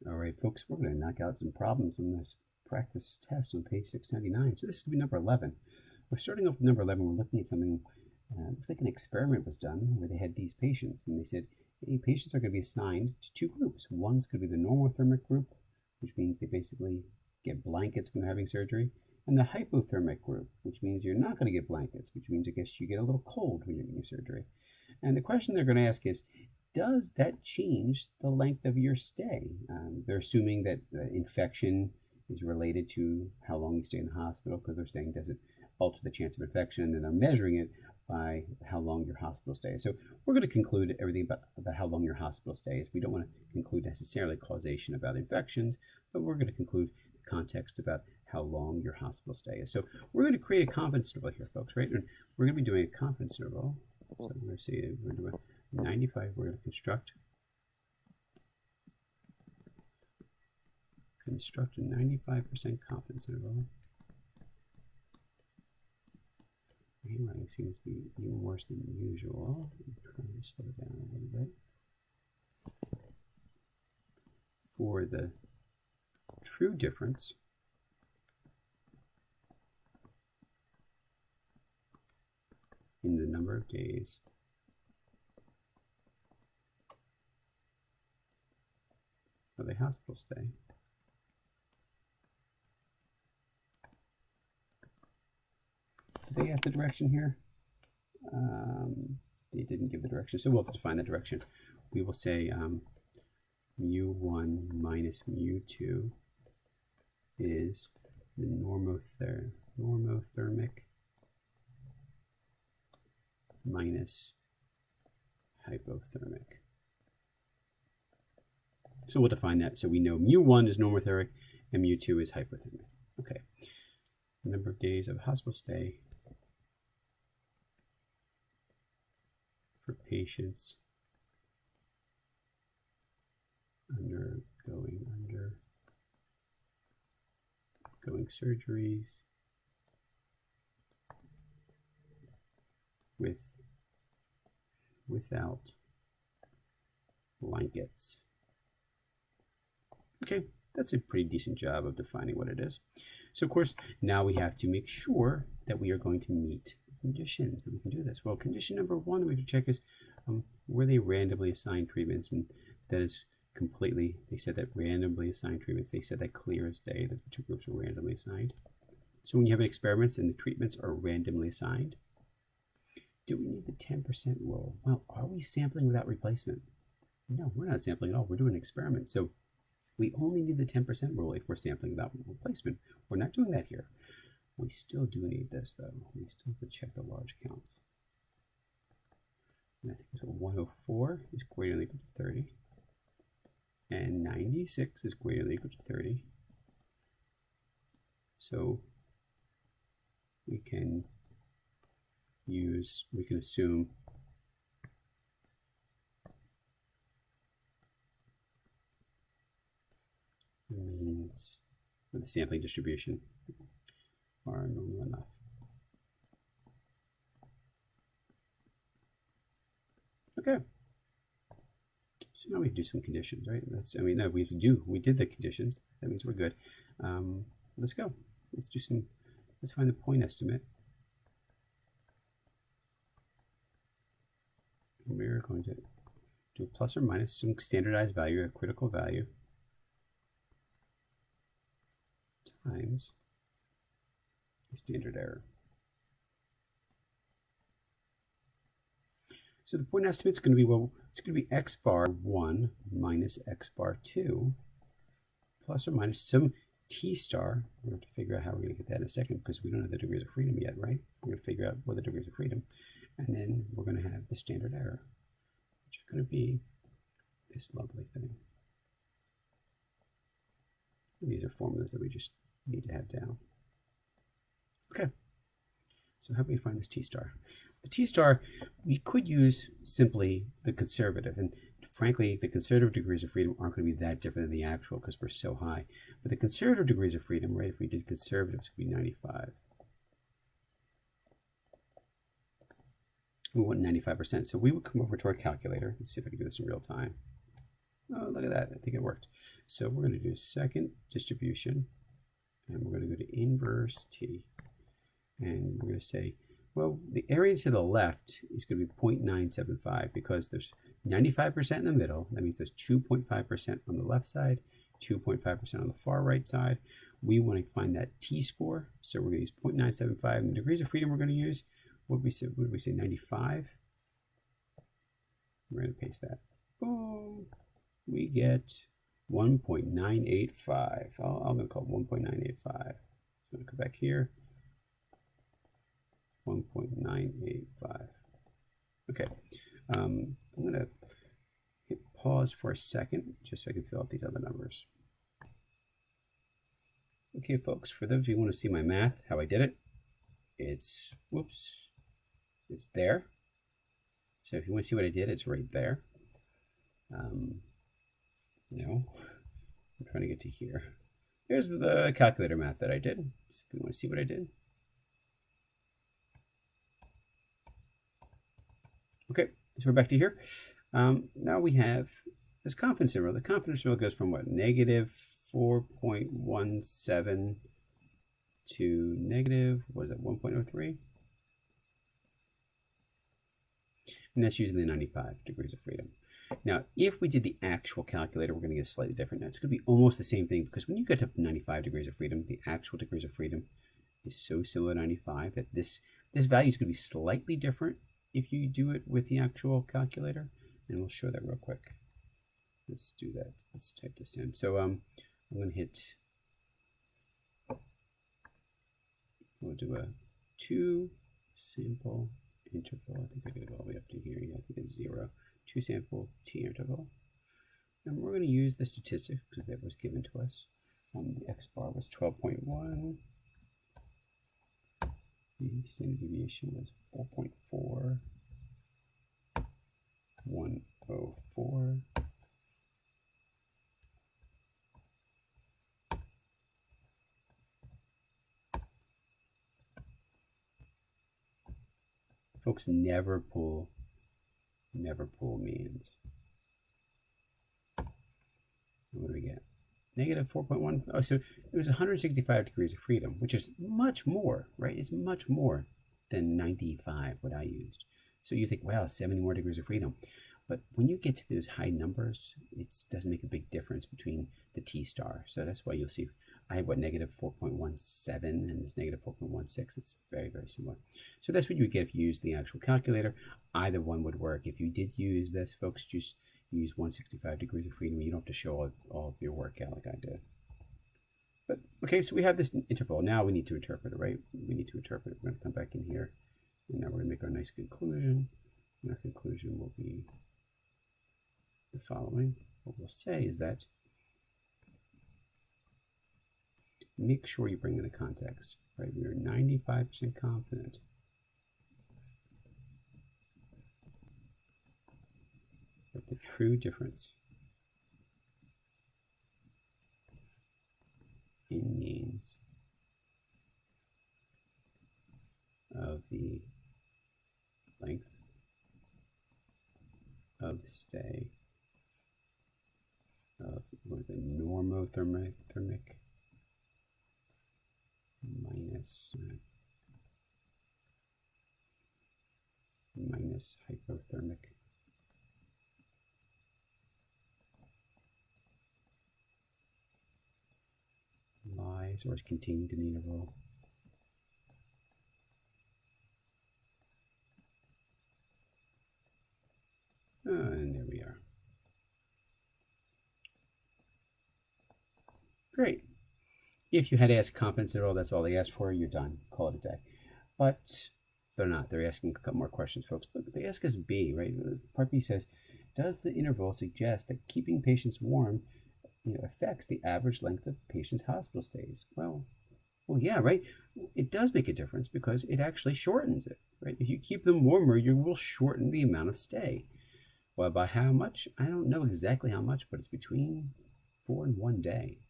All right, folks, we're going to knock out some problems on this practice test on page 699. So this is going to be number 11. We're starting off with number 11. We're looking at something, looks like an experiment was done where they had these patients, and they said, hey, patients are going to be assigned to two groups. One's going to be the normothermic group, which means they basically get blankets when they're having surgery, and the hypothermic group, which means you're not going to get blankets, which means I guess you get a little cold when you're getting surgery. And the question they're going to ask is, does that change the length of your stay? They're assuming that the infection is related to how long you stay in the hospital, because they're saying, does it alter the chance of infection? And then they're measuring it by how long your hospital stay is. So we're going to conclude everything about how long your hospital stay is. We don't want to conclude necessarily causation about infections, but we're going to conclude context about how long your hospital stay is. So we're going to create a confidence interval here, folks, right? And we're going to be doing a confidence interval. So we're going to see, we're going to do a 95, we're going to construct a 95% confidence interval. Handwriting seems to be even worse than usual. I'm trying to slow it down a little bit. For the true difference in the number of days of a hospital stay. Did they ask the direction here? They didn't give the direction, so we'll have to define the direction. We will say mu1 minus mu2 is the normothermic minus hypothermic. So we'll define that. So we know mu1 is normothermic and mu2 is hypothermic. Okay. Number of days of hospital stay for patients undergoing surgeries without blankets. Okay, that's a pretty decent job of defining what it is. So of course, now we have to make sure that we are going to meet conditions that we can do this. Well, condition number one that we have to check is, were they randomly assigned treatments? And that is completely, they said that randomly assigned treatments, they said that clear as day that the two groups were randomly assigned. So when you have experiments and the treatments are randomly assigned, do we need the 10% rule? Well, are we sampling without replacement? No, we're not sampling at all. We're doing an experiment. So we only need the 10% rule if we're sampling without replacement. We're not doing that here. We still do need this, though. We still have to check the large counts. And I think so 104 is greater than or equal to 30. And 96 is greater than or equal to 30. So we can assume the means for the sampling distribution are normal enough. Okay. So now we can do some conditions, right? We did the conditions. That means we're good. Let's go. Let's find the point estimate. We're going to do a plus or minus some standardized value, a critical value, times the standard error. So the point estimate is going to be, well, it's going to be x bar 1 minus x bar 2 plus or minus some t star. We're going to figure out how we're going to get that in a second because we don't have the degrees of freedom yet, right? We're going to figure out what the degrees of freedom. And then we're going to have the standard error, which is going to be this lovely thing. And these are formulas that we just need to have down. Okay. So how do we find this t star? The t star, we could use simply the conservative. And frankly, the conservative degrees of freedom aren't going to be that different than the actual because we're so high. But the conservative degrees of freedom, right, if we did conservatives, it would be 95. We want 95%. So we would come over to our calculator and see if I can do this in real time. Oh, look at that. I think it worked. So we're going to do second distribution, and we're going to go to inverse t. And we're going to say, well, the area to the left is going to be 0.975 because there's 95% in the middle. That means there's 2.5% on the left side, 2.5% on the far right side. We want to find that t-score. So we're going to use 0.975. And the degrees of freedom we're going to use, what did we say, 95? We're going to paste that. Boom. We get 1.985. I'm going to call it 1.985. So I'm going to come back here. 1.985. Okay. I'm going to hit pause for a second just so I can fill out these other numbers. Okay, folks, for those of you who want to see my math, how I did it, it's, whoops, it's there. So if you want to see what I did, it's right there. No, I'm trying to get to here. Here's the calculator math that I did. So if you want to see what I did. Okay, so we're back to here. Now we have this confidence interval. The confidence interval goes from what? Negative 4.17 to negative, what is it, 1.03? And that's using the 95 degrees of freedom. Now, if we did the actual calculator, we're going to get slightly different. Now, it's going to be almost the same thing because when you get to 95 degrees of freedom, the actual degrees of freedom is so similar to 95 that this value is going to be slightly different if you do it with the actual calculator. And we'll show that real quick. Let's do that. Let's type this in. So I'm going to hit, we'll do a 2 sample interval. I think I got to go all the way up to here. Yeah, I think it's 0. 2 sample t interval. And we're going to use the statistic because that was given to us. The x bar was 12.1. The standard deviation was 4.4. 104. Folks, never pull means. What do we get? Negative 4.1. Oh, so it was 165 degrees of freedom, which is much more, right? It's much more than 95, what I used. So you think, wow, 70 more degrees of freedom. But when you get to those high numbers, it doesn't make a big difference between the t-star. So that's why you'll see I have what, negative 4.17 and this negative 4.16. It's very, very similar. So that's what you would get if you use the actual calculator. Either one would work. If you did use this, folks, just use 165 degrees of freedom. You don't have to show all of your work out like I did. But okay, so we have this interval. Now we need to interpret it, right? We need to interpret it. We're going to come back in here. And now we're going to make our nice conclusion. And our conclusion will be the following. What we'll say is that make sure you bring in the context, right? We are 95% confident that the true difference in means of the length of stay of, what was the normothermic minus hypothermic lies or is contained in the interval and there we are. Great. If you had asked confidence interval, that's all they asked for, you're done. Call it a day. But they're not. They're asking a couple more questions, folks. Look, they ask us B, right? Part B says, does the interval suggest that keeping patients warm affects the average length of patients' hospital stays? Well, yeah, right? It does make a difference because it actually shortens it, right? If you keep them warmer, you will shorten the amount of stay. Well, by how much? I don't know exactly how much, but it's between 4 and 1 day.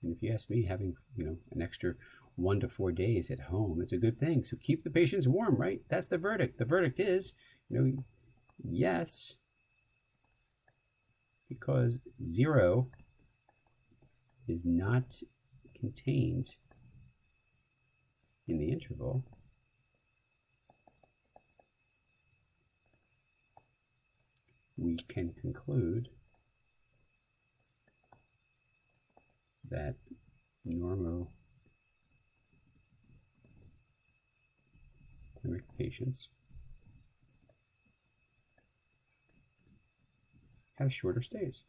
And if you ask me, having an extra 1 to 4 days at home, it's a good thing. So keep the patients warm, right? That's the verdict. The verdict is, yes, because 0 is not contained in the interval, we can conclude that normothermic patients have shorter stays.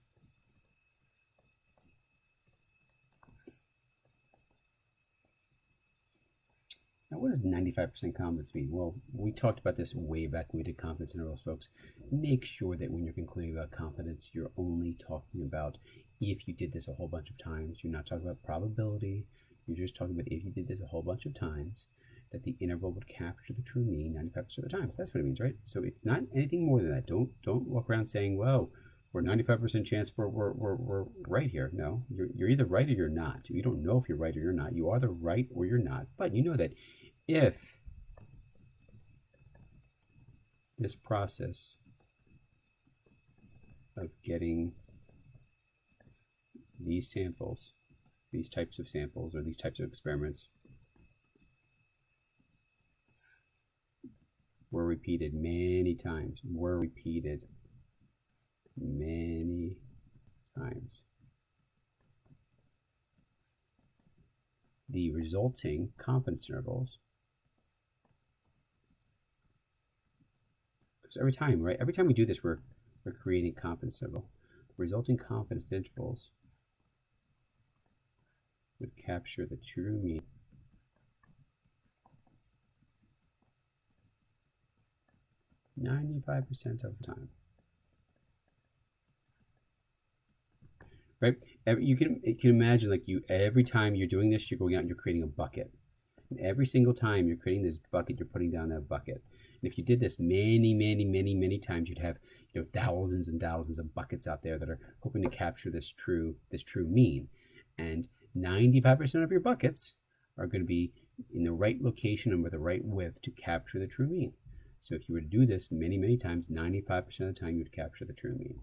Now, what does 95% confidence mean? Well, we talked about this way back when we did confidence intervals, folks. Make sure that when you're concluding about confidence, you're only talking about if you did this a whole bunch of times. You're not talking about probability. You're just talking about if you did this a whole bunch of times, that the interval would capture the true mean 95% of the times. That's what it means, right? So it's not anything more than that. Don't walk around saying, "Whoa, we're 95% chance we're right here." No, you're either right or you're not. You don't know if you're right or you're not. You are either right or you're not. But you know that if this process of getting these samples, these types of samples or these types of experiments were repeated many times, the resulting confidence intervals, because every time we do this, we're creating confidence interval. The resulting confidence intervals would capture the true mean (95% of the time). Right? You can imagine, like, every time you're doing this, you're going out and you're creating a bucket. And every single time you're creating this bucket, you're putting down that bucket. And if you did this many times, you'd have, thousands and thousands of buckets out there that are hoping to capture this true mean. And 95% of your buckets are going to be in the right location and with the right width to capture the true mean. So if you were to do this many times, 95% of the time, you'd capture the true mean.